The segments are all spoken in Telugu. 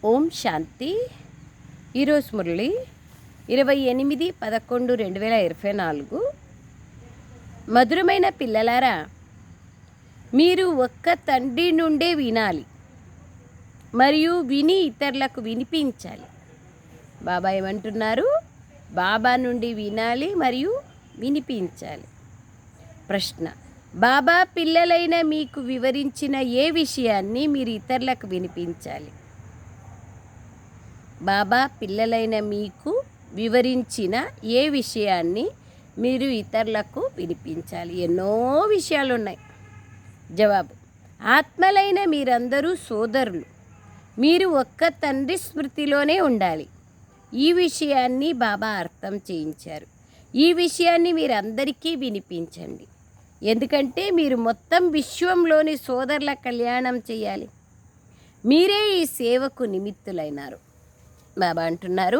ఓం శాంతి. ఈరోజు మురళి 28/11/2024. మధురమైన పిల్లలారా, మీరు ఒక్క తండ్రి నుండే వినాలి మరియు విని ఇతరులకు వినిపించాలి. బాబా ఏమంటున్నారు? బాబా నుండి వినాలి మరియు వినిపించాలి. ప్రశ్న: బాబా పిల్లలైన మీకు వివరించిన ఏ విషయాన్ని మీరు ఇతరులకు వినిపించాలి? బాబా పిల్లలైన మీకు వివరించిన ఏ విషయాన్ని మీరు ఇతరులకు వినిపించాలి? ఎన్నో విషయాలు ఉన్నాయి. జవాబు: ఆత్మలైన మీరందరూ సోదరులు. మీరు ఒక్క తండ్రి స్మృతిలోనే ఉండాలి. ఈ విషయాన్ని బాబా అర్థం చేయించారు. ఈ విషయాన్ని మీరందరికీ వినిపించండి. ఎందుకంటే మీరు మొత్తం విశ్వంలోని సోదరుల కళ్యాణం చేయాలి. మీరే ఈ సేవకు నిమిత్తులైనారు. బాబా అంటున్నారు,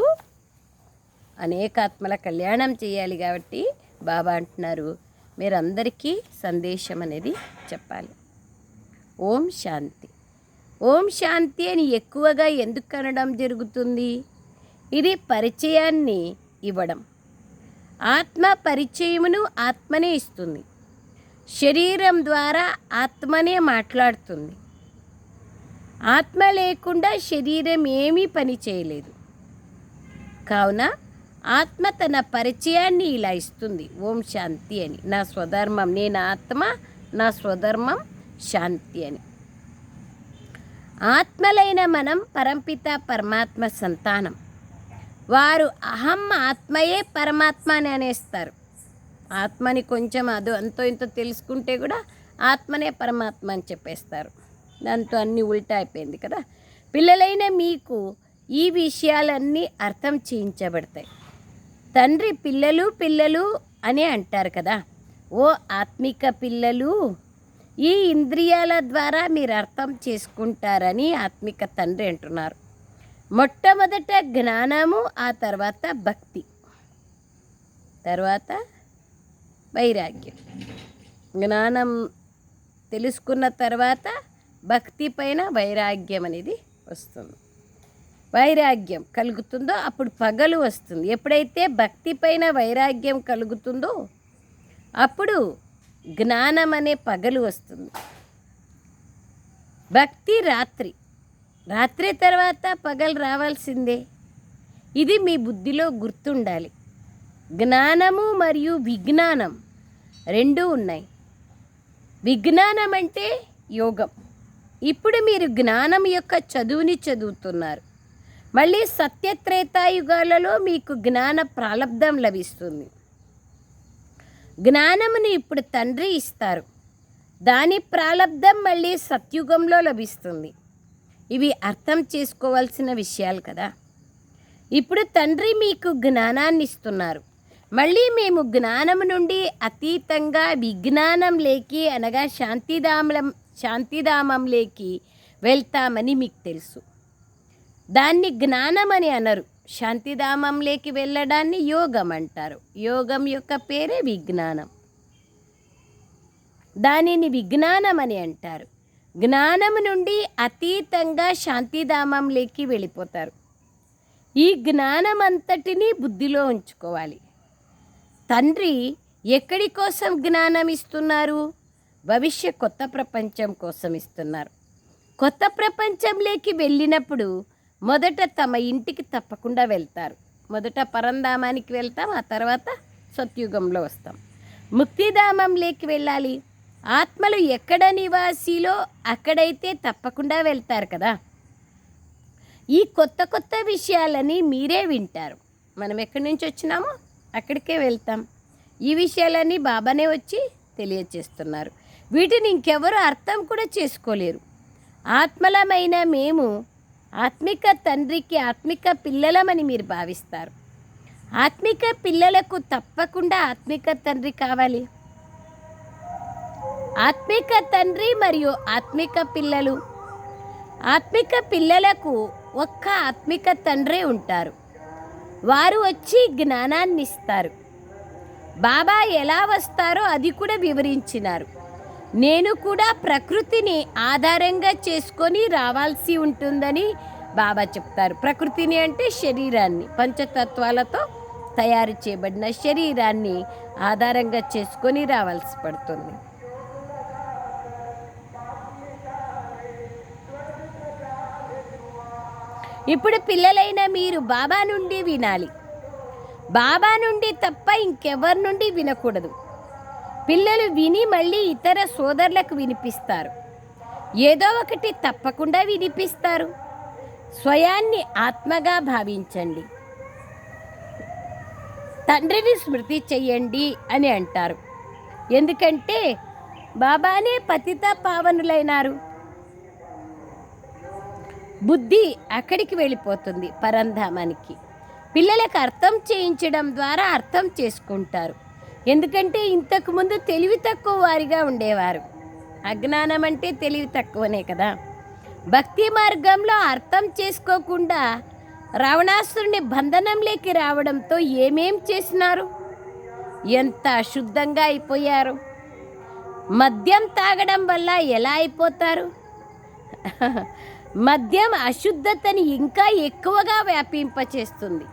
అనేక ఆత్మల కళ్యాణం చేయాలి కాబట్టి బాబా అంటున్నారు, మీరందరికీ సందేశం అనేది చెప్పాలి. ఓం శాంతి. ఓం శాంతి అని ఎక్కువగా ఎందుకు అనడం జరుగుతుంది? ఇది పరిచయాన్ని ఇవ్వడం. ఆత్మ పరిచయమును ఆత్మనే ఇస్తుంది. శరీరం ద్వారా ఆత్మనే మాట్లాడుతుంది. ఆత్మ లేకుండా శరీరం ఏమీ పని చేయలేదు. కావున ఆత్మ తన పరిచయాన్ని ఇలా ఇస్తుంది, ఓం శాంతి అని. నా స్వధర్మం, నేను ఆత్మ, నా స్వధర్మం శాంతి అని. ఆత్మలైన మనం పరంపిత పరమాత్మ సంతానం. వారు అహం ఆత్మయే పరమాత్మ అని అనేస్తారు. ఆత్మని కొంచెం అంతో ఇంతో తెలుసుకుంటే కూడా ఆత్మనే పరమాత్మ అని చెప్పేస్తారు. దాంతో అన్నీ ఉల్టా అయిపోయింది కదా. పిల్లలైన మీకు ఈ విషయాలన్నీ అర్థం చేయించబడతాయి. తండ్రి పిల్లలు పిల్లలు అని అంటారు కదా. ఓ ఆత్మిక పిల్లలు, ఈ ఇంద్రియాల ద్వారా మీరు అర్థం చేసుకుంటారని ఆత్మిక తండ్రి అంటున్నారు. మొట్టమొదట జ్ఞానము, ఆ తర్వాత భక్తి, తర్వాత వైరాగ్యం. జ్ఞానం తెలుసుకున్న తర్వాత భక్తి పైన వైరాగ్యం అనేది వస్తుంది. వైరాగ్యం కలుగుతుందో అప్పుడు పగలు వస్తుంది. ఎప్పుడైతే భక్తి పైన వైరాగ్యం కలుగుతుందో అప్పుడు జ్ఞానం అనే పగలు వస్తుంది. భక్తి రాత్రి తర్వాత పగలు రావాల్సిందే. ఇది మీ బుద్ధిలో గుర్తుండాలి. జ్ఞానము మరియు విజ్ఞానం రెండూ ఉన్నాయి. విజ్ఞానం అంటే యోగం. ఇప్పుడు మీరు జ్ఞానం యొక్క చదువుని చదువుతున్నారు. మళ్ళీ సత్యత్రేతాయుగాలలో మీకు జ్ఞాన ప్రాలబ్ధం లభిస్తుంది. జ్ఞానమును ఇప్పుడు తండ్రి ఇస్తారు. దాని ప్రాలబ్ధం మళ్ళీ సత్యుగంలో లభిస్తుంది. ఇవి అర్థం చేసుకోవాల్సిన విషయాలు కదా. ఇప్పుడు తండ్రి మీకు జ్ఞానాన్ని ఇస్తున్నారు. మళ్ళీ మేము జ్ఞానం నుండి అతీతంగా విజ్ఞానంలోకి అనగా శాంతిధామంలోకి వెళ్తామని మీకు తెలుసు. దాన్ని జ్ఞానం అని అనరు. శాంతిధామంలోకి వెళ్ళడాన్ని యోగం అంటారు. యోగం యొక్క పేరే విజ్ఞానం. దానిని విజ్ఞానం అని అంటారు. జ్ఞానం నుండి అతీతంగా శాంతిధామంలోకి వెళ్ళిపోతారు. ఈ జ్ఞానం అంతటినీ బుద్ధిలో ఉంచుకోవాలి. తండ్రి ఎక్కడి కోసం జ్ఞానం ఇస్తున్నారు? భవిష్య కొత్త ప్రపంచం కోసం ఇస్తున్నారు. కొత్త ప్రపంచంలోకి వెళ్ళినప్పుడు మొదట తమ ఇంటికి తప్పకుండా వెళ్తారు. మొదట పరంధామానికి వెళ్తాం, ఆ తర్వాత సత్యుగంలో వస్తాం. ముక్తిధామంలోకి వెళ్ళాలి. ఆత్మలు ఎక్కడ నివాసిలో అక్కడైతే తప్పకుండా వెళ్తారు కదా. ఈ కొత్త కొత్త విషయాలని మీరే వింటారు. మనం ఎక్కడి నుంచి వచ్చినామో అక్కడికే వెళ్తాం. ఈ విషయాలన్నీ బాబానే వచ్చి తెలియచేస్తున్నారు. వీటిని ఇంకెవరు అర్థం కూడా చేసుకోలేరు. ఆత్మలమైన మేము ఆత్మిక తండ్రికి ఆత్మిక పిల్లలమని మీరు భావిస్తారు. ఆత్మిక పిల్లలకు తప్పకుండా ఆత్మిక తండ్రి కావాలి. ఆత్మిక తండ్రి మరియు ఆత్మిక పిల్లలు. ఆత్మిక పిల్లలకు ఒక్క ఆత్మిక తండ్రే ఉంటారు. వారు వచ్చి జ్ఞానాన్ని ఇస్తారు. బాబా ఎలా వస్తారో అది కూడా వివరించినారు. నేను కూడా ప్రకృతిని ఆధారంగా చేసుకొని రావాల్సి ఉంటుందని బాబా చెప్తారు. ప్రకృతిని అంటే శరీరాన్ని, పంచతత్వాలతో తయారు చేయబడిన శరీరాన్ని ఆధారంగా చేసుకొని రావాల్సి పడుతుంది. ఇప్పుడు పిల్లలైన మీరు బాబా నుండి వినాలి. బాబా నుండి తప్ప ఇంకెవరి నుండి వినకూడదు. పిల్లలు విని మళ్ళీ ఇతర సోదరులకు వినిపిస్తారు. ఏదో ఒకటి తప్పకుండా వినిపిస్తారు. స్వయాన్ని ఆత్మగా భావించండి. తండ్రిని స్మృతి చెయ్యండి అని అంటారు. ఎందుకంటే బాబానే పతిత పావనులైనారు. బుద్ధి అక్కడికి వెళ్ళిపోతుంది, పరంధామానికి. పిల్లలకు అర్థం చేయించడం ద్వారా అర్థం చేసుకుంటారు. ఎందుకంటే ఇంతకుముందు తెలివి తక్కువ వారిగా ఉండేవారు. అజ్ఞానం అంటే తెలివి తక్కువనే కదా. భక్తి మార్గంలో అర్థం చేసుకోకుండా రావణాసురుని బంధనంలోకి రావడంతో ఏమేం చేసినారు, ఎంత అశుద్ధంగా అయిపోయారు. మద్యం తాగడం వల్ల ఎలా అయిపోతారు? మద్యం అశుద్ధతని ఇంకా ఎక్కువగా వ్యాపింపచేస్తుంది,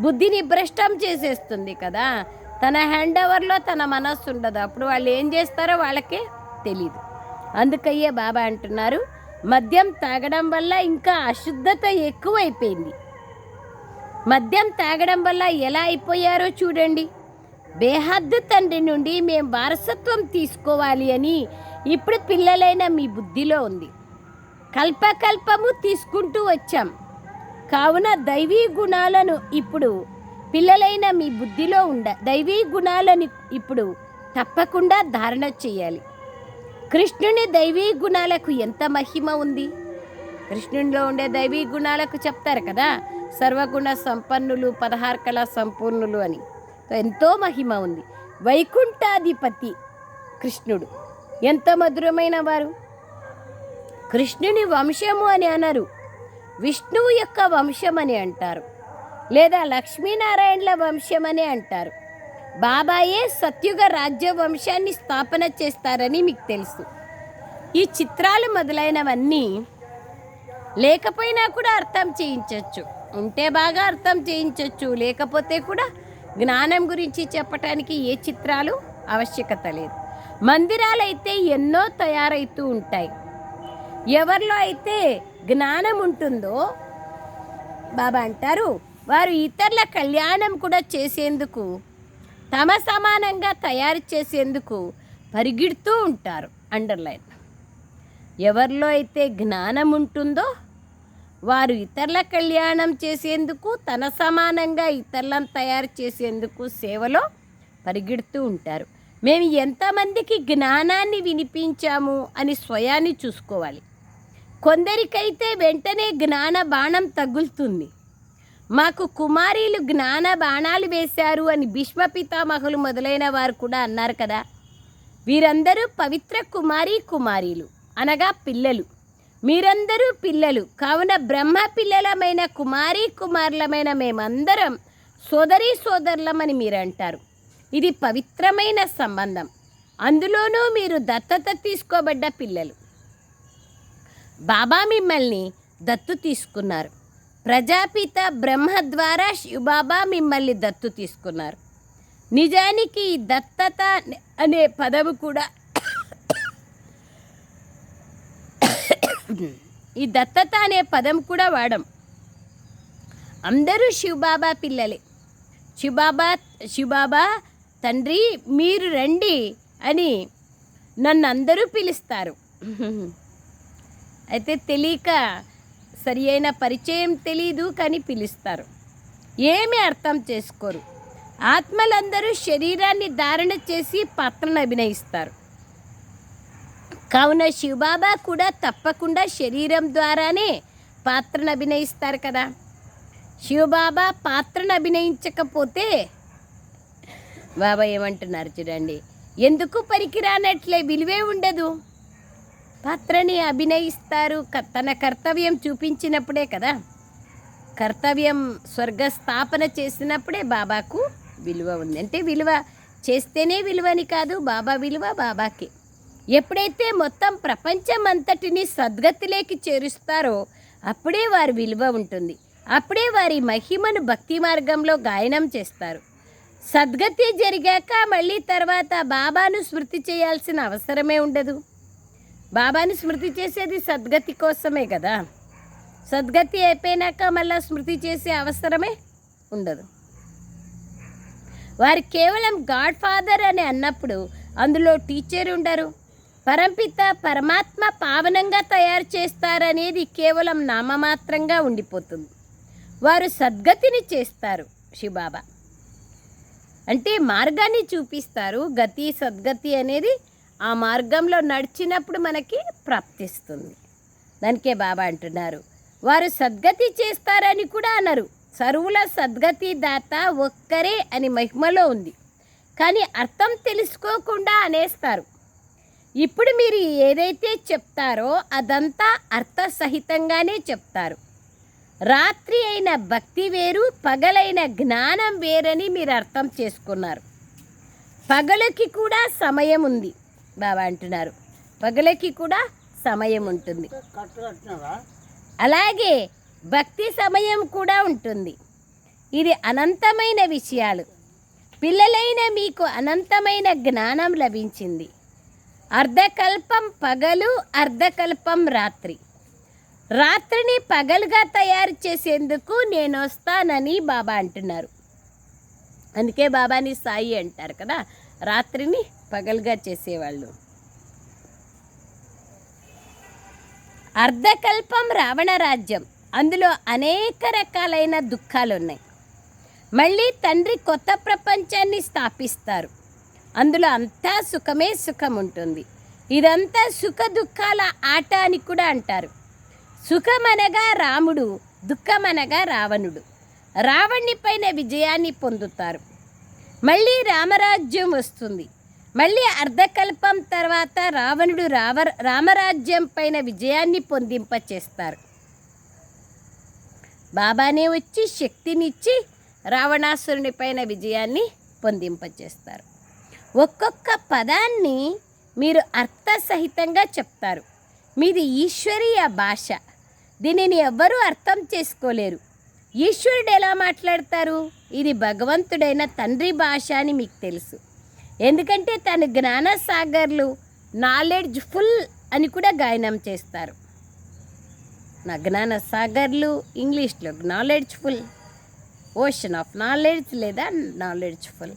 బుద్ధిని భ్రష్టం చేసేస్తుంది కదా. తన హ్యాండ్ ఓవర్లో తన మనస్సు ఉండదు. అప్పుడు వాళ్ళు ఏం చేస్తారో వాళ్ళకే తెలీదు. అందుకయ్యే బాబా అంటున్నారు, మద్యం తాగడం వల్ల ఇంకా అశుద్ధత ఎక్కువైపోయింది. మద్యం తాగడం వల్ల ఎలా అయిపోయారో చూడండి. బేహద్దు తండ్రి నుండి మేము వారసత్వం తీసుకోవాలి అని ఇప్పుడు పిల్లలైన మీ బుద్ధిలో ఉంది. కల్పకల్పము తీసుకుంటూ వచ్చాం. కావున దైవీ గుణాలను ఇప్పుడు పిల్లలైన మీ బుద్ధిలో దైవీ గుణాలను ఇప్పుడు తప్పకుండా ధారణ చేయాలి. కృష్ణుని దైవీ గుణాలకు ఎంత మహిమ ఉంది. కృష్ణునిలో ఉండే దైవీ గుణాలకు చెప్తారు కదా, సర్వగుణ సంపన్నులు, 16 కళా సంపూర్ణులు అని. ఎంతో మహిమ ఉంది. వైకుంఠాధిపతి కృష్ణుడు ఎంత మధురమైన వారు. కృష్ణుని వంశము అని అనరు, విష్ణువు యొక్క వంశం అని అంటారు, లేదా లక్ష్మీనారాయణల వంశం అని అంటారు. బాబాయే సత్యుగ రాజ్య వంశాన్ని స్థాపన చేస్తారని మీకు తెలుసు. ఈ చిత్రాలు మొదలైనవన్నీ లేకపోయినా కూడా అర్థం చేయించవచ్చు. ఉంటే బాగా అర్థం చేయించవచ్చు, లేకపోతే కూడా జ్ఞానం గురించి చెప్పటానికి ఏ చిత్రాలు ఆవశ్యకత లేదు. మందిరాలు అయితే ఎన్నో తయారవుతూ ఉంటాయి. ఎవరిలో అయితే జ్ఞానం ఉంటుందో బాబా అంటారు, వారు ఇతరుల కళ్యాణం కూడా చేసేందుకు, తమ సమానంగా తయారు చేసేందుకు పరిగెడుతూ ఉంటారు. అండర్లైన్. ఎవరిలో అయితే జ్ఞానం ఉంటుందో వారు ఇతరుల కళ్యాణం చేసేందుకు, తన సమానంగా ఇతరులను తయారు చేసేందుకు సేవలో పరిగెడుతూ ఉంటారు. మేము ఎంతమందికి జ్ఞానాన్ని వినిపించాము అని స్వయాన్ని చూసుకోవాలి. కొందరికైతే వెంటనే జ్ఞాన బాణం తగులుతుంది. మాకు కుమారీలు జ్ఞాన బాణాలు వేశారు అని భీష్మ పితామహులు మొదలైన వారు కూడా అన్నారు కదా. వీరందరూ పవిత్ర కుమారీలు అనగా పిల్లలు. మీరందరూ పిల్లలు. కావున బ్రహ్మ పిల్లలమైన కుమారులమైన మేమందరం సోదరులమని మీరు అంటారు. ఇది పవిత్రమైన సంబంధం. అందులోనూ మీరు దత్తత తీసుకోబడ్డ పిల్లలు. బాబా మిమ్మల్ని దత్తు తీసుకున్నారు. ప్రజాపిత బ్రహ్మ ద్వారా శివబాబా మిమ్మల్ని దత్తు తీసుకున్నారు. నిజానికి దత్తత అనే పదము కూడా ఈ దత్తత అనే పదం కూడా వాడం. అందరూ శివబాబా పిల్లలే. శివబాబా తండ్రి మీరు రండి అని నన్ను అందరూ పిలుస్తారు. అయితే తెలియక సరి అయిన పరిచయం తెలీదు, కానీ పిలుస్తారు. ఏమీ అర్థం చేసుకోరు. ఆత్మలందరూ శరీరాన్ని ధారణ చేసి పాత్రను అభినయిస్తారు. కావున శివబాబా కూడా తప్పకుండా శరీరం ద్వారానే పాత్రను అభినయిస్తారు కదా. శివబాబా పాత్రను అభినయించకపోతే బాబా ఏమంటున్నారు చూడండి, ఎందుకు పనికిరానట్లే, విలువే ఉండదు. పాత్రని అభినయిస్తారు. తన కర్తవ్యం చూపించినప్పుడే కదా. కర్తవ్యం స్వర్గస్థాపన చేసినప్పుడే బాబాకు విలువ ఉంది. అంటే విలువ చేస్తేనే విలువని కాదు, బాబా విలువ బాబాకి. ఎప్పుడైతే మొత్తం ప్రపంచం అంతటిని సద్గతిలోకి చేరుస్తారో అప్పుడే వారి విలువ ఉంటుంది. అప్పుడే వారి మహిమను భక్తి మార్గంలో గాయనం చేస్తారు. సద్గతి జరిగాక మళ్ళీ తర్వాత బాబాను స్మృతి చేయాల్సిన అవసరమే ఉండదు. బాబాని స్మృతి చేసేది సద్గతి కోసమే కదా. సద్గతి అయిపోయినాక మళ్ళీ స్మృతి చేసే అవసరమే ఉండదు. వారు కేవలం గాడ్ ఫాదర్ అని అన్నప్పుడు అందులో టీచర్ ఉండరు. పరంపిత పరమాత్మ పావనంగా తయారు చేస్తారనేది కేవలం నామమాత్రంగా ఉండిపోతుంది. వారు సద్గతిని చేస్తారు. శివబాబా అంటే మార్గాన్ని చూపిస్తారు. గతి సద్గతి అనేది ఆ మార్గంలో నడిచినప్పుడు మనకి ప్రాప్తిస్తుంది. దానికే బాబా అంటున్నారు వారు సద్గతి చేస్తారని కూడా అన్నారు. సర్వుల సద్గతి దాత ఒక్కరే అని మహిమలో ఉంది. కానీ అర్థం తెలుసుకోకుండా అనేస్తారు. ఇప్పుడు మీరు ఏదైతే చెప్తారో అదంతా అర్థసహితంగానే చెప్తారు. రాత్రి అయిన భక్తి వేరు, పగలైన జ్ఞానం వేరని మీరు అర్థం చేసుకున్నారు. పగలకి కూడా సమయం ఉంది. బాబా అంటున్నారు పగలకి కూడా సమయం ఉంటుంది. అలాగే భక్తి సమయం కూడా ఉంటుంది. ఇది అనంతమైన విషయాలు. పిల్లలైన మీకు అనంతమైన జ్ఞానం లభించింది. అర్ధకల్పం పగలు, అర్ధకల్పం రాత్రి. రాత్రిని పగలుగా తయారు చేసేందుకు నేను వస్తానని బాబా అంటున్నారు. అందుకే బాబాని సాయి అంటారు కదా, రాత్రిని పగలుగా చేసేవాళ్ళు. అర్ధకల్పం రావణ రాజ్యం. అందులో అనేక రకాలైన దుఃఖాలు ఉన్నాయి. మళ్ళీ తండ్రి కొత్త ప్రపంచాన్ని స్థాపిస్తారు. అందులో అంతా సుఖమే సుఖం ఉంటుంది. ఇదంతా సుఖ దుఃఖాల ఆట అని కూడా అంటారు. సుఖమనగా రాముడు, దుఃఖమనగా రావణుడు. రావణుని పైన విజయాన్ని పొందుతారు. మళ్ళీ రామరాజ్యం వస్తుంది. మళ్ళీ అర్ధకల్పం తర్వాత రావణుడు రామరాజ్యం పైన విజయాన్ని పొందింపచేస్తారు. బాబానే వచ్చి శక్తినిచ్చి రావణాసురుని పైన విజయాన్ని పొందింపచేస్తారు. ఒక్కొక్క పదాన్ని మీరు అర్థసహితంగా చెప్తారు. మీది ఈశ్వరీయ భాష. దీనిని ఎవ్వరూ అర్థం చేసుకోలేరు. ఈశ్వరుడు ఎలా మాట్లాడతారు? ఇది భగవంతుడైన తండ్రి భాష అని మీకు తెలుసు. ఎందుకంటే తన జ్ఞానసాగర్లు నాలెడ్జ్ ఫుల్ అని కూడా గాయనం చేస్తారు. నా జ్ఞానసాగర్లు ఇంగ్లీష్లో knowledge full, ocean of knowledge లేదా నాలెడ్జ్ ఫుల్.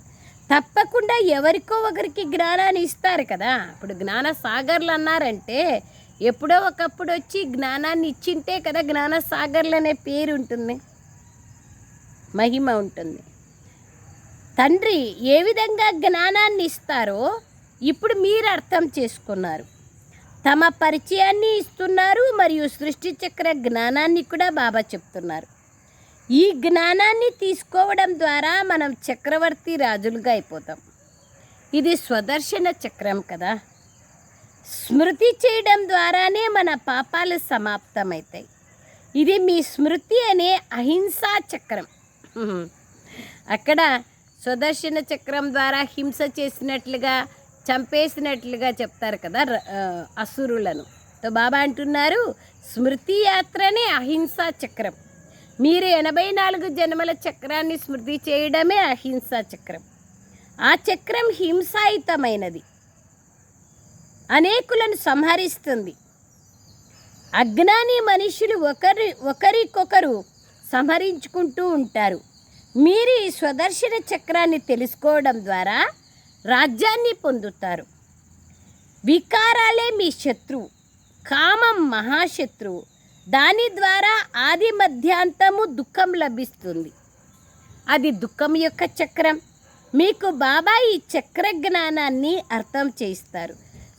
తప్పకుండా ఎవరికో ఒకరికి జ్ఞానాన్ని ఇస్తారు కదా. ఇప్పుడు జ్ఞానసాగర్లు అన్నారంటే ఎప్పుడో ఒకప్పుడు వచ్చి జ్ఞానాన్ని ఇచ్చింటే కదా జ్ఞానసాగర్లు అనే పేరు ఉంటుంది, మహిమ ఉంటుంది. తండ్రి ఏ విధంగా జ్ఞానాన్ని ఇస్తారో ఇప్పుడు మీరు అర్థం చేసుకున్నారు. తమ పరిచయాన్ని ఇస్తున్నారు మరియు సృష్టి చక్ర జ్ఞానాన్ని కూడా బాబా చెప్తున్నారు. ఈ జ్ఞానాన్ని తీసుకోవడం ద్వారా మనం చక్రవర్తి రాజులుగా అయిపోతాం. ఇది స్వదర్శన చక్రం కదా. స్మృతి చేయడం ద్వారానే మన పాపాలు సమాప్తమవుతాయి. ఇది మీ స్మృతి అనే అహింసా చక్రం. అక్కడ స్వదర్శన చక్రం ద్వారా హింస చేసినట్లుగా చంపేసినట్లుగా చెప్తారు కదా అసురులను. తో బాబా అంటున్నారు స్మృతి యాత్రనే అహింసా చక్రం. మీరు 84 జన్మల చక్రాన్ని స్మృతి చేయడమే అహింసా చక్రం. ఆ చక్రం హింసాయుతమైనది, అనేకులను సంహరిస్తుంది. అజ్ఞాని మనుషులు ఒకరికొకరు సంహరించుకుంటూ ఉంటారు. మీరు ఈ స్వదర్శన చక్రాన్ని తెలుసుకోవడం ద్వారా రాజ్యాన్ని పొందుతారు. వికారాలే మీ శత్రువు, కామం మహాశత్రువు. దాని ద్వారా ఆది మధ్యాంతము దుఃఖం లభిస్తుంది. అది దుఃఖం యొక్క చక్రం. మీకు బాబా ఈ చక్ర జ్ఞానాన్ని అర్థం చేయిస్తారు.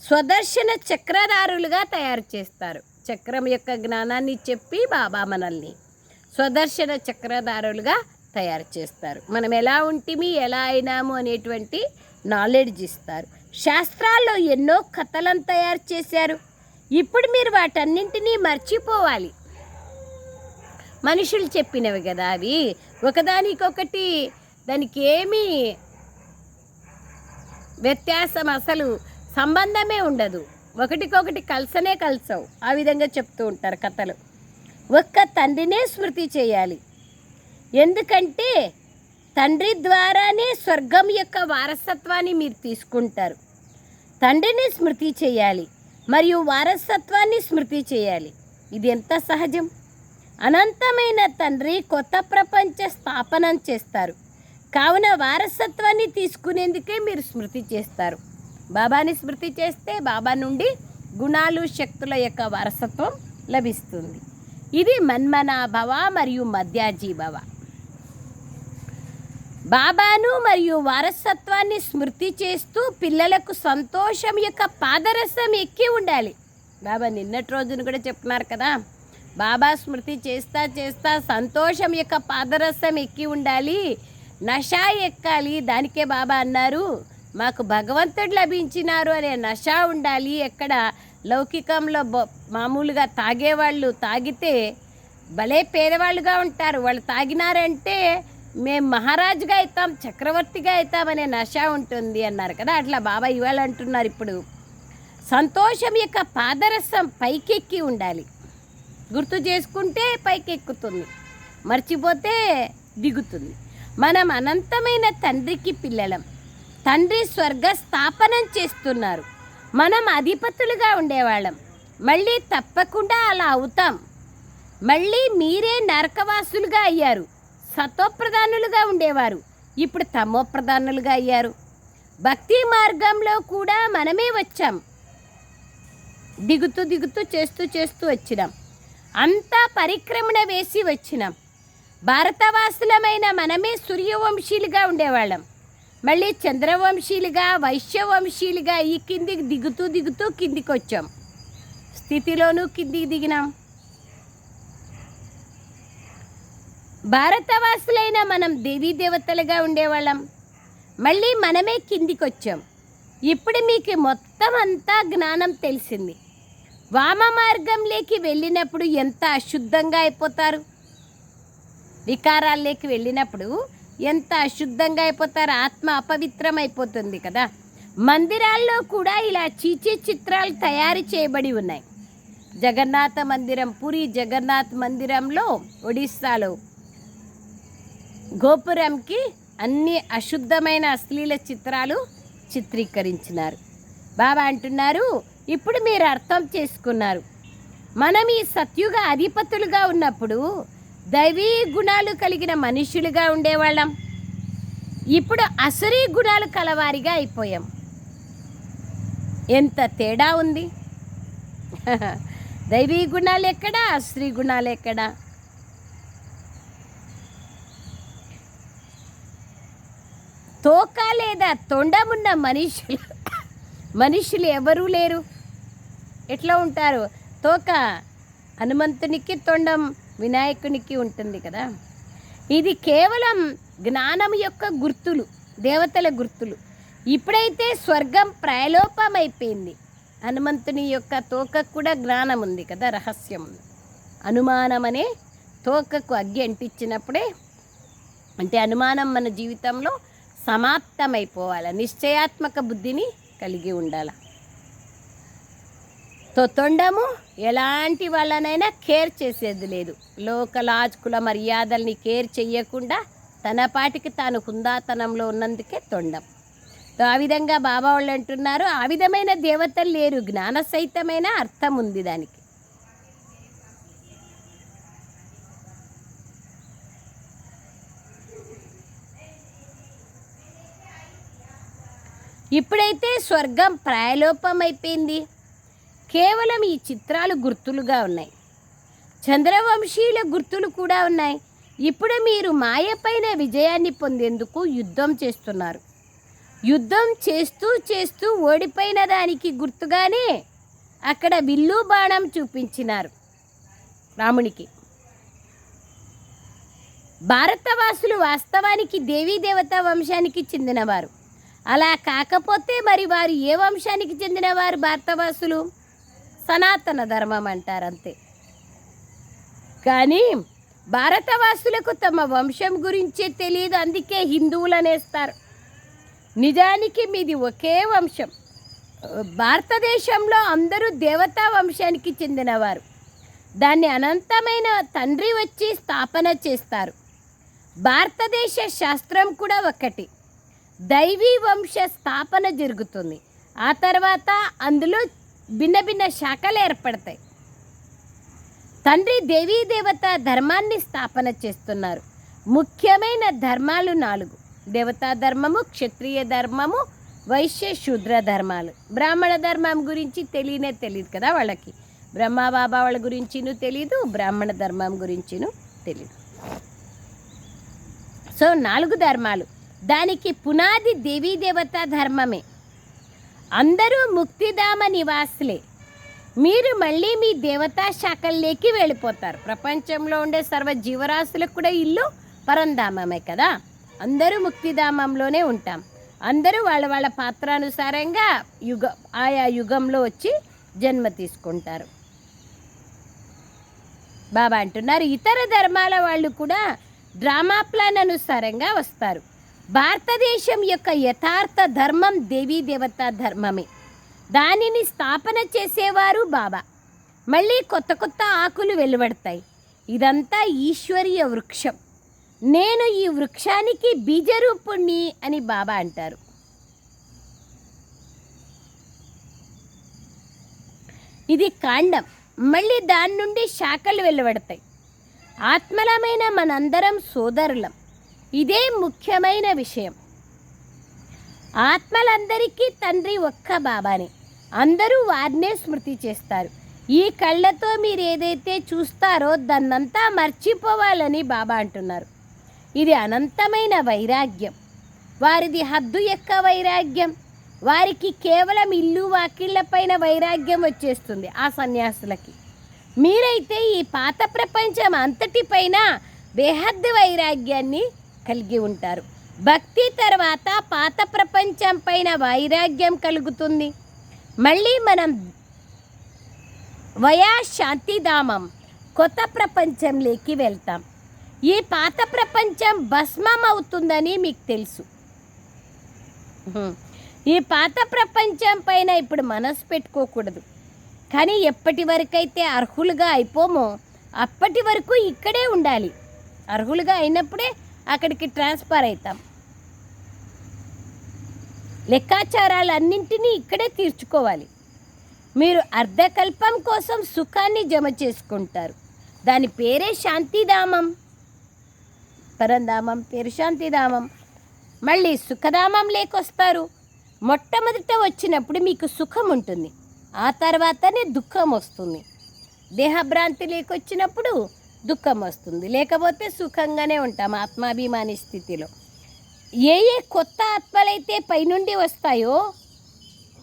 స్వదర్శన చక్రధారులుగా తయారు చేస్తారు. చక్రం యొక్క జ్ఞానాన్ని చెప్పి బాబా మనల్ని స్వదర్శన చక్రధారులుగా తయారు చేస్తారు. మనం ఎలా ఉంటిమి, ఎలా అయినాము అనేటువంటి నాలెడ్జ్ ఇస్తారు. శాస్త్రాల్లో ఎన్నో కథలను తయారు చేశారు. ఇప్పుడు మీరు వాటన్నింటినీ మర్చిపోవాలి. మనుషులు చెప్పినవి కదా అవి. ఒకదానికొకటి దానికి ఏమీ వ్యత్యాసం, అసలు సంబంధమే ఉండదు. ఒకటికొకటి కలిసవు. ఆ విధంగా చెప్తూ ఉంటారు కథలు. ఒక్క తండ్రినే స్మృతి చేయాలి. ఎందుకంటే తండ్రి ద్వారానే స్వర్గం యొక్క వారసత్వాన్ని మీరు తీసుకుంటారు. తండ్రిని స్మృతి చేయాలి మరియు వారసత్వాన్ని స్మృతి చేయాలి. ఇది ఎంత సహజం. అనంతమైన తండ్రి కొత్త ప్రపంచ స్థాపనం చేస్తారు. కావున వారసత్వాన్ని తీసుకునేందుకే మీరు స్మృతి చేస్తారు. బాబాని స్మృతి చేస్తే బాబా నుండి గుణాలు శక్తుల యొక్క వారసత్వం లభిస్తుంది. ఇది మన్మనాభవ మరియు మధ్యాజీభవ. బాబాను మరియు వారసత్వాన్ని స్మృతి చేస్తూ పిల్లలకు సంతోషం యొక్క పాదరసం ఎక్కి ఉండాలి. బాబా నిన్నటి రోజున కూడా చెప్తున్నారు కదా, బాబా స్మృతి చేస్తా చేస్తా సంతోషం యొక్క పాదరసం ఎక్కి ఉండాలి, నష ఎక్కాలి. దానికే బాబా అన్నారు, మాకు భగవంతుడు లభించినారు అనే నష ఉండాలి. ఎక్కడ లౌకికంలో మామూలుగా తాగేవాళ్ళు తాగితే భలే పేదవాళ్ళుగా ఉంటారు. వాళ్ళు తాగినారంటే మేము మహారాజుగా అవుతాం, చక్రవర్తిగా అవుతామనే నష ఉంటుంది అన్నారు కదా. అట్లా బాబా ఇవాళ అంటున్నారు, ఇప్పుడు సంతోషం యొక్క పాదరసం పైకెక్కి ఉండాలి. గుర్తు చేసుకుంటే పైకెక్కుతుంది, మర్చిపోతే దిగుతుంది. మనం అనంతమైన తండ్రికి పిల్లలం. తండ్రి స్వర్గ స్థాపనం చేస్తున్నారు. మనం అధిపతులుగా ఉండేవాళ్ళం, మళ్ళీ తప్పకుండా అలా అవుతాం. మళ్ళీ మీరే నరకవాసులుగా అయ్యారు. సతోప్రధానులుగా ఉండేవారు, ఇప్పుడు తమోప్రధానులుగా అయ్యారు. భక్తి మార్గంలో కూడా మనమే వచ్చాం. దిగుతూ దిగుతూ చేస్తూ చేస్తూ వచ్చినాం. అంతా పరిక్రమణ వేసి వచ్చినాం. భారతవాసులమైన మనమే సూర్యవంశీలుగా ఉండేవాళ్ళం, మళ్ళీ చంద్రవంశీలుగా వైశ్యవంశీలుగా ఈ కిందికి దిగుతూ దిగుతూ కిందికి వచ్చాం. స్థితిలోనూ కిందికి దిగినాం. భారతవాసులైన మనం దేవీ దేవతలుగా ఉండేవాళ్ళం, మళ్ళీ మనమే కిందికి వచ్చాం. ఇప్పుడు మీకు మొత్తం అంతా జ్ఞానం తెలిసింది. వామ మార్గంలోకి వెళ్ళినప్పుడు ఎంత అశుద్ధంగా అయిపోతారు. వికారాల్లోకి వెళ్ళినప్పుడు ఎంత అశుద్ధంగా అయిపోతారు. ఆత్మ అపవిత్రం అయిపోతుంది కదా. మందిరాల్లో కూడా ఇలా చీచీ చిత్రాలు తయారు చేయబడి ఉన్నాయి. జగన్నాథ మందిరం, పూరి జగన్నాథ్ మందిరంలో ఒడిస్సాలో గోపురంకి అన్ని అశుద్ధమైన అశ్లీల చిత్రాలు చిత్రీకరించినారు. బాబా అంటున్నారు, ఇప్పుడు మీరు అర్థం చేసుకున్నారు. మనం ఈ సత్యుగ అధిపతులుగా ఉన్నప్పుడు దైవీ గుణాలు కలిగిన మనుషులుగా ఉండేవాళ్ళం. ఇప్పుడు అసురీ గుణాలు కలవారిగా అయిపోయాం. ఎంత తేడా ఉంది. దైవీ గుణాలు ఎక్కడా, అసురీ గుణాలు ఎక్కడా. తోక లేదా తొండమున్న మనుషులు ఎవరూ లేరు. ఎట్లా ఉంటారు? తోక హనుమంతునికి, తొండం వినాయకునికి ఉంటుంది కదా. ఇది కేవలం జ్ఞానం యొక్క గుర్తులు, దేవతల గుర్తులు. ఇప్పుడైతే స్వర్గం ప్రాయలోపమైపోయింది. హనుమంతుని యొక్క తోకకు కూడా జ్ఞానం ఉంది కదా, రహస్యం. అనుమానం అనే తోకకు అగ్గి అంటించినప్పుడే, అంటే అనుమానం మన జీవితంలో సమాప్తమైపోవాలి. నిశ్చయాత్మక బుద్ధిని కలిగి ఉండాలి. తొండము ఎలాంటి వాళ్ళనైనా కేర్ చేసేది లేదు. లోకలాజకుల మర్యాదల్ని కేర్ చెయ్యకుండా తన పాటికి తాను హుందాతనంలో ఉన్నందుకే తొండం. ఆ విధంగా బాబా వాళ్ళు అంటున్నారు, ఆ విధమైన దేవతలు లేరు. జ్ఞాన సహితమైన అర్థం ఉంది దానికి. ఇప్పుడైతే స్వర్గం ప్రాయలోపమైపోయింది. కేవలం ఈ చిత్రాలు గుర్తులుగా ఉన్నాయి. చంద్రవంశీయుల గుర్తులు కూడా ఉన్నాయి. ఇప్పుడు మీరు మాయపైన విజయాన్ని పొందేందుకు యుద్ధం చేస్తున్నారు. యుద్ధం చేస్తూ చేస్తూ ఓడిపోయిన దానికి గుర్తుగానే అక్కడ విల్లు బాణం చూపించినారు రామునికి. భారతవాసులు వాస్తవానికి దేవీ దేవతా వంశానికి చెందినవారు. అలా కాకపోతే మరి వారు ఏ వంశానికి చెందినవారు? భారతవాసులు సనాతన ధర్మం అంటారు అంతే. కానీ భారతవాసులకు తమ వంశం గురించే తెలియదు, అందుకే హిందువులు అనేస్తారు. నిజానికి మీది ఒకే వంశం. భారతదేశంలో అందరూ దేవతా వంశానికి చెందినవారు. దాన్ని అనంతమైన తండ్రి వచ్చి స్థాపన చేస్తారు. భారతదేశ శాస్త్రం కూడా ఒకటి, దైవీ వంశ స్థాపన జరుగుతుంది. ఆ తర్వాత అందులో భిన్న భిన్న శాఖలు ఏర్పడతాయి. తండ్రి దేవీ దేవత ధర్మాన్ని స్థాపన చేస్తున్నారు. ముఖ్యమైన ధర్మాలు 4: దేవతా ధర్మము, క్షత్రియ ధర్మము, వైశ్య శూద్ర ధర్మాలు. బ్రాహ్మణ ధర్మం గురించి తెలియదు కదా వాళ్ళకి. బ్రహ్మబాబా వాళ్ళ గురించినూ తెలీదు, బ్రాహ్మణ ధర్మం గురించినూ తెలీదు. సో 4 ధర్మాలు. దానికి పునాది దేవీ దేవతా ధర్మమే. అందరూ ముక్తిధామ నివాసులే. మీరు మళ్ళీ మీ దేవతా శాఖల్లోకి వెళ్ళిపోతారు. ప్రపంచంలో ఉండే సర్వ జీవరాశులకు కూడా ఇల్లు పరంధామమే కదా. అందరూ ముక్తిధామంలోనే ఉంటాం. అందరూ వాళ్ళ వాళ్ళ పాత్రానుసారంగా ఆయా యుగంలో వచ్చి జన్మ తీసుకుంటారు. బాబా అంటున్నారు, ఇతర ధర్మాల వాళ్ళు కూడా డ్రామా ప్లాన్ అనుసారంగా వస్తారు. భారతదేశం యొక్క యథార్థ ధర్మం దేవీ దేవతా ధర్మమే. దానిని స్థాపన చేసేవారు బాబా. మళ్ళీ కొత్త కొత్త ఆకులు వెలువడతాయి. ఇదంతా ఈశ్వరీయ వృక్షం. నేను ఈ వృక్షానికి బీజరూపుణ్ణి అని బాబా అంటారు. ఇది కాండం. మళ్ళీ దాని నుండి శాఖలు వెలువడతాయి. ఆత్మలమైన మనందరం సోదరులం. ఇదే ముఖ్యమైన విషయం. ఆత్మలందరికీ తండ్రి ఒక్క బాబానే. అందరూ వారినే స్మృతి చేస్తారు. ఈ కళ్ళతో మీరు ఏదైతే చూస్తారో దాన్నంతా మర్చిపోవాలని బాబా అంటున్నారు. ఇది అనంతమైన వైరాగ్యం. వారిది హద్దు యొక్క వైరాగ్యం. వారికి కేవలం ఇల్లు వాకిళ్ళపైన వైరాగ్యం వచ్చేస్తుంది ఆ సన్యాసులకి. మీరైతే ఈ పాత ప్రపంచం అంతటిపైన బేహద్దు వైరాగ్యాన్ని కలిగి ఉంటారు. భక్తి తర్వాత పాత ప్రపంచం పైన వైరాగ్యం కలుగుతుంది. మళ్ళీ మనం వయా శాంతిధామం కొత్త ప్రపంచంలోకి వెళ్తాం. ఈ పాత ప్రపంచం భస్మం అవుతుందని మీకు తెలుసు. ఈ పాత ప్రపంచం పైన ఇప్పుడు మనసు పెట్టుకోకూడదు. కానీ ఎప్పటి వరకైతే అర్హులుగా అయిపోమో అప్పటి వరకు ఇక్కడే ఉండాలి. అర్హులుగా అయినప్పుడే అక్కడికి ట్రాన్స్ఫర్ అవుతాం. లెక్కాచారాలన్నింటినీ ఇక్కడే తీర్చుకోవాలి. మీరు అర్ధకల్పం కోసం సుఖాన్ని జమ చేసుకుంటారు. దాని పేరే శాంతిధామం. పరంధామం పేరు శాంతిధామం. మళ్ళీ సుఖధామం లేకొస్తారు. మొట్టమొదట వచ్చినప్పుడు మీకు సుఖం ఉంటుంది. ఆ తర్వాతనే దుఃఖం వస్తుంది. దేహభ్రాంతి లేకొచ్చినప్పుడు దుఃఖం వస్తుంది. లేకపోతే సుఖంగానే ఉంటాం ఆత్మాభిమాని స్థితిలో. ఏ కొత్త ఆత్మలైతే పైనుండి వస్తాయో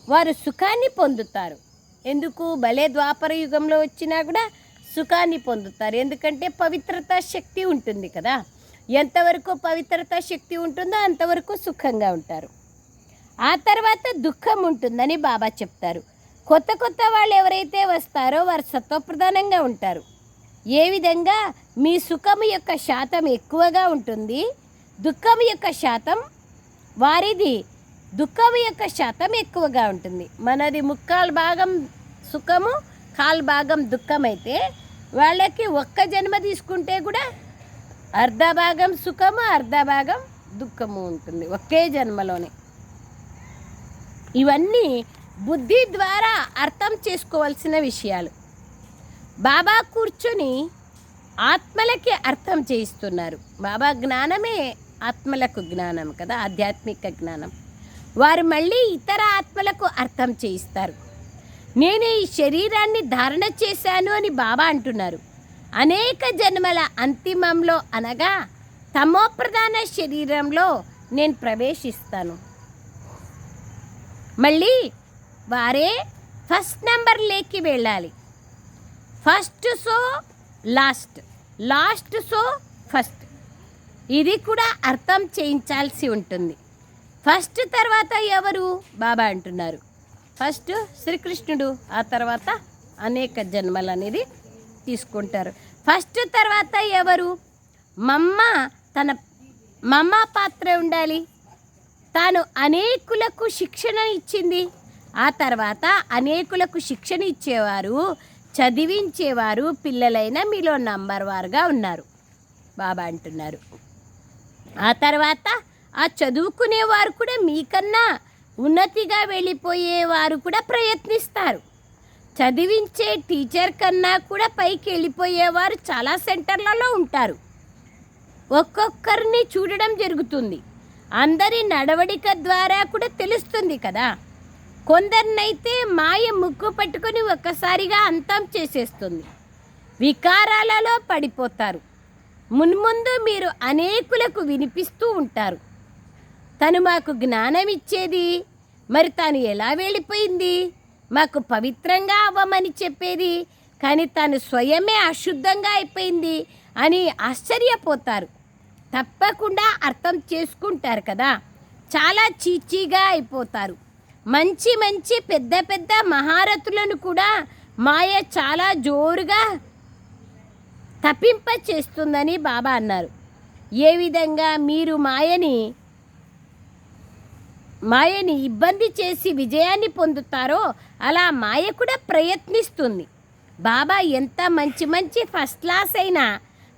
వారు సుఖాన్ని పొందుతారు. ఎందుకు? భలే ద్వాపర యుగంలో వచ్చినా కూడా సుఖాన్ని పొందుతారు. ఎందుకంటే పవిత్రత శక్తి ఉంటుంది కదా. ఎంతవరకు పవిత్రత శక్తి ఉంటుందో అంతవరకు సుఖంగా ఉంటారు. ఆ తర్వాత దుఃఖం ఉంటుందని బాబా చెప్తారు. కొత్త కొత్త వాళ్ళు ఎవరైతే వస్తారో వారు సత్వప్రధానంగా ఉంటారు. ఏ విధంగా? మీ సుఖము యొక్క శాతం ఎక్కువగా ఉంటుంది, దుఃఖం యొక్క శాతం వారిది దుఃఖం యొక్క శాతం ఎక్కువగా ఉంటుంది. మనది 3/4 సుఖము 1/4 దుఃఖం అయితే వాళ్ళకి ఒక్క జన్మ తీసుకుంటే కూడా అర్ధ భాగం సుఖము అర్ధ భాగం దుఃఖము ఉంటుంది ఒకే జన్మలోనే. ఇవన్నీ బుద్ధి ద్వారా అర్థం చేసుకోవాల్సిన విషయాలు. బాబా కూర్చొని ఆత్మలకి అర్థం చేయిస్తున్నారు. బాబా జ్ఞానమే ఆత్మలకు జ్ఞానం కదా, ఆధ్యాత్మిక జ్ఞానం. వారు మళ్ళీ ఇతర ఆత్మలకు అర్థం చేయిస్తారు. నేను ఈ శరీరాన్ని ధారణ చేశాను అని బాబా అంటున్నారు. అనేక జన్మల అంతిమంలో అనగా తమోప్రధాన శరీరంలో నేను ప్రవేశిస్తాను. మళ్ళీ వారే ఫస్ట్ నెంబర్లోకి వెళ్ళాలి. First so last, last so first. ఇది కూడా అర్థం చేయించాల్సి ఉంటుంది. ఫస్ట్ తర్వాత ఎవరు? బాబా అంటున్నారు ఫస్ట్ శ్రీకృష్ణుడు, ఆ తర్వాత అనేక జన్మలు అనేది తీసుకుంటారు. ఫస్ట్ తర్వాత ఎవరు? మమ్మ పాత్ర ఉండాలి. తాను అనేకులకు శిక్షణ ఇచ్చింది. ఆ తర్వాత అనేకులకు శిక్షణ ఇచ్చేవారు చదివించేవారు పిల్లలైన మీలో నంబర్ వారుగా ఉన్నారు బాబా అంటున్నారు. ఆ తర్వాత ఆ చదువుకునేవారు కూడా మీకన్నా ఉన్నతిగా వెళ్ళిపోయేవారు కూడా ప్రయత్నిస్తారు. చదివించే టీచర్ కన్నా కూడా పైకి వెళ్ళిపోయేవారు చాలా సెంటర్లలో ఉంటారు. ఒక్కొక్కరిని చూడడం జరుగుతుంది. అందరి నడవడిక ద్వారా కూడా తెలుస్తుంది కదా. కొందరినైతే మాయ ముక్కు పట్టుకొని ఒక్కసారిగా అంతం చేసేస్తుంది. వికారాలలో పడిపోతారు. మున్ముందు మీరు అనేకులకు వినిపిస్తూ ఉంటారు, తను మాకు జ్ఞానం ఇచ్చేది, మరి తను ఎలా వెళ్ళిపోయింది, మాకు పవిత్రంగా అవ్వమని చెప్పేది, కానీ తను స్వయమే అశుద్ధంగా అయిపోయింది అని ఆశ్చర్యపోతారు. తప్పకుండా అర్థం చేసుకుంటారు కదా. చాలా చీచీగా అయిపోతారు. మంచి మంచి పెద్ద పెద్ద మహారథులను కూడా మాయ చాలా జోరుగా తప్పింప చేస్తుందని బాబా అన్నారు. ఏ విధంగా మీరు మాయని ఇబ్బంది చేసి విజయాన్ని పొందుతారో అలా మాయ కూడా ప్రయత్నిస్తుంది. బాబా ఎంత మంచి మంచి ఫస్ట్ క్లాస్ అయిన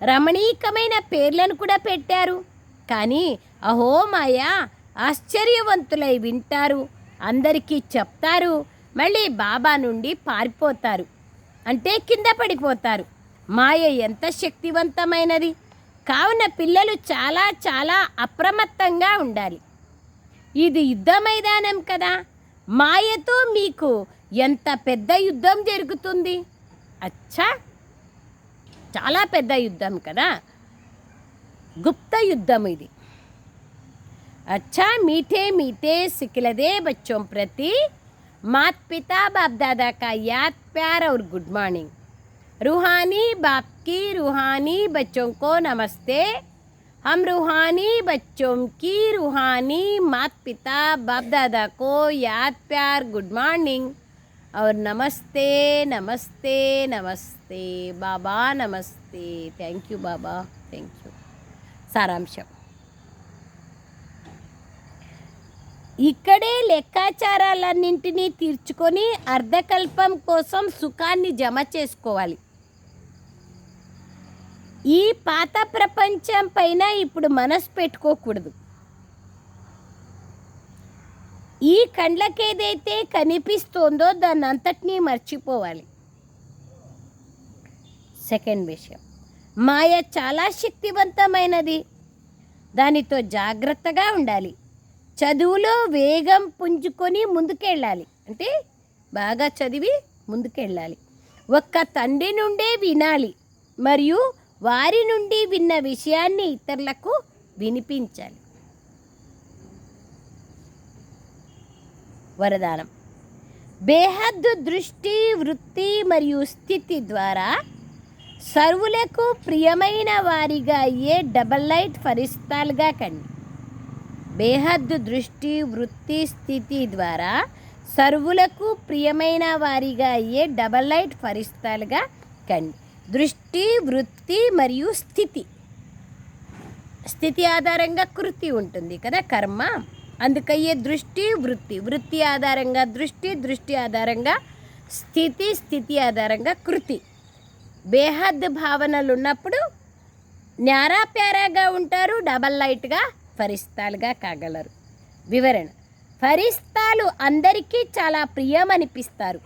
రమణీకమైన పేర్లను కూడా పెట్టారు. కానీ అహో మాయ ఆశ్చర్యవంతులై వింటారు, అందరికీ చెప్తారు, మళ్ళీ బాబా నుండి పారిపోతారు, అంటే కింద పడిపోతారు. మాయ ఎంత శక్తివంతమైనది. కావున పిల్లలు చాలా చాలా అప్రమత్తంగా ఉండాలి. ఇది యుద్ధ మైదానం కదా. మాయతో మీకు ఎంత పెద్ద యుద్ధం జరుగుతుంది. అచ్చా, చాలా పెద్ద యుద్ధం కదా, గుప్త యుద్ధం ఇది. अच्छा मीठे मीठे सिखलदे बच्चों प्रति माता पिता बाप दादा का याद प्यार और गुड मॉर्निंग. रूहानी बाप की रूहानी बच्चों को नमस्ते. हम रूहानी बच्चों की रूहानी माता पिता बाप दादा को याद प्यार गुड मॉर्निंग और नमस्ते नमस्ते नमस्ते बाबा नमस्ते. Thank you Baba, thank you. సారాంశం, ఇక్కడే లెక్కాచారాలన్నింటినీ తీర్చుకొని అర్ధకల్పం కోసం సుఖాన్ని జమ చేసుకోవాలి. ఈ పాత ప్రపంచం పైన ఇప్పుడు మనసు పెట్టుకోకూడదు. ఈ కండ్లకేదైతే కనిపిస్తోందో దాన్ని అంతటినీ మర్చిపోవాలి. సెకండ్ విషయం, మాయ చాలా శక్తివంతమైనది, దానితో జాగ్రత్తగా ఉండాలి. చదువులో వేగం పుంజుకొని ముందుకెళ్ళాలి, అంటే బాగా చదివి ముందుకెళ్ళాలి. ఒక్క తండ్రి నుండే వినాలి మరియు వారి నుండి విన్న విషయాన్ని ఇతరులకు వినిపించాలి. వరదానం, బేహద్దు దృష్టి, వృత్తి మరియు స్థితి ద్వారా సర్వులకు ప్రియమైన వారిగా అయ్యే డబల్ లైట్ ఫరిస్తాలుగా కండి. బేహద్దు దృష్టి, వృత్తి, స్థితి ద్వారా సర్వులకు ప్రియమైన వారిగా అయ్యే డబల్ లైట్ ఫరిస్తాలుగా కండి. దృష్టి, వృత్తి మరియు స్థితి. స్థితి ఆధారంగా కృతి ఉంటుంది కదా, కర్మ. అందుకయ్యే దృష్టి, వృత్తి, వృత్తి ఆధారంగా దృష్టి, దృష్టి ఆధారంగా స్థితి, స్థితి ఆధారంగా కృతి. బేహద్ భావనలు ఉన్నప్పుడు న్యారా ప్యారాగా ఉంటారు, డబల్ లైట్గా ఫరిస్తాలుగా కాగలరు. వివరణ, ఫరిస్తాలు అందరికీ చాలా ప్రియం అనిపిస్తారు.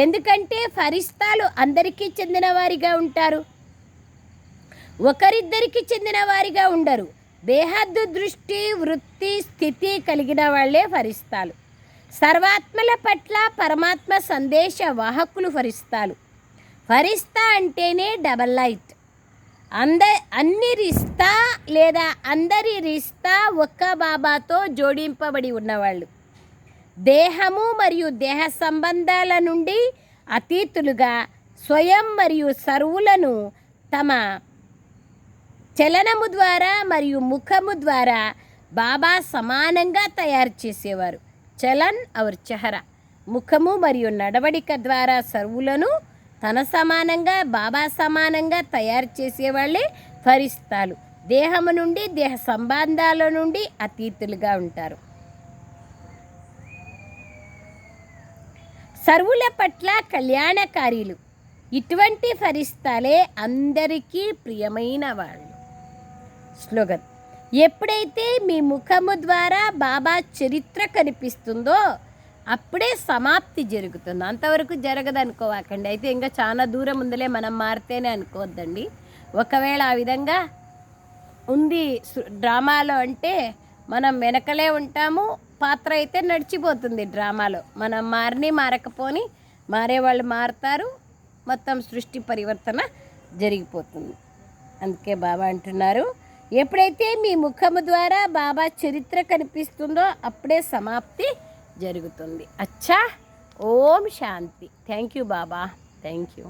ఎందుకంటే ఫరిస్తాలు అందరికీ చెందిన వారిగా ఉంటారు, ఒకరిద్దరికి చెందిన వారిగా ఉండరు. బేహద్దు దృష్టి, వృత్తి, స్థితి కలిగిన వాళ్లే ఫరిస్తాలు. సర్వాత్మల పట్ల పరమాత్మ సందేశ వాహకులు ఫరిస్తాలు. ఫరిస్తా అంటేనే డబల్ లైట్. అన్ని రిస్తా లేదా అందరి రిస్తా ఒక్క బాబాతో జోడింపబడి ఉన్నవాళ్ళు. దేహము మరియు దేహ సంబంధాల నుండి అతీతులుగా స్వయం మరియు సర్వులను తమ చలనము ద్వారా మరియు ముఖము ద్వారా బాబా సమానంగా తయారు చేసేవారు. చలన్ ఔర్ చెహరా, ముఖము మరియు నడవడిక ద్వారా సర్వులను తన సమానంగా బాబా సమానంగా తయారు చేసేవాళ్ళే ఫరిస్తాలు. దేహము నుండి దేహ సంబంధాల నుండి అతీతులుగా ఉంటారు. సర్వుల పట్ల కళ్యాణకారీలు. ఇటువంటి ఫరిస్తాలే అందరికీ ప్రియమైన వాళ్ళు. స్లోగన్: ఎప్పుడైతే మీ ముఖము ద్వారా బాబా చరిత్ర కనిపిస్తుందో అప్పుడే సమాప్తి జరుగుతుంది. అంతవరకు జరగదు అనుకోవాకండి. అయితే ఇంకా చాలా దూరం ఉందిలే, మనం మారితేనే అనుకోవద్దండి. ఒకవేళ ఆ విధంగా ఉంది డ్రామాలో అంటే మనం వెనకలే ఉంటాము, పాత్ర అయితే నడిచిపోతుంది డ్రామాలో. మనం మారకపోని మారేవాళ్ళు మారుతారు, మొత్తం సృష్టి పరివర్తన జరిగిపోతుంది. అందుకే బాబా అంటున్నారు, ఎప్పుడైతే మీ ముఖము ద్వారా బాబా చరిత్ర కనిపిస్తుందో అప్పుడే సమాప్తి జరుగుతుంది. అచ్చా, ఓం శాంతి. థ్యాంక్ యూ బాబా, థ్యాంక్ యూ.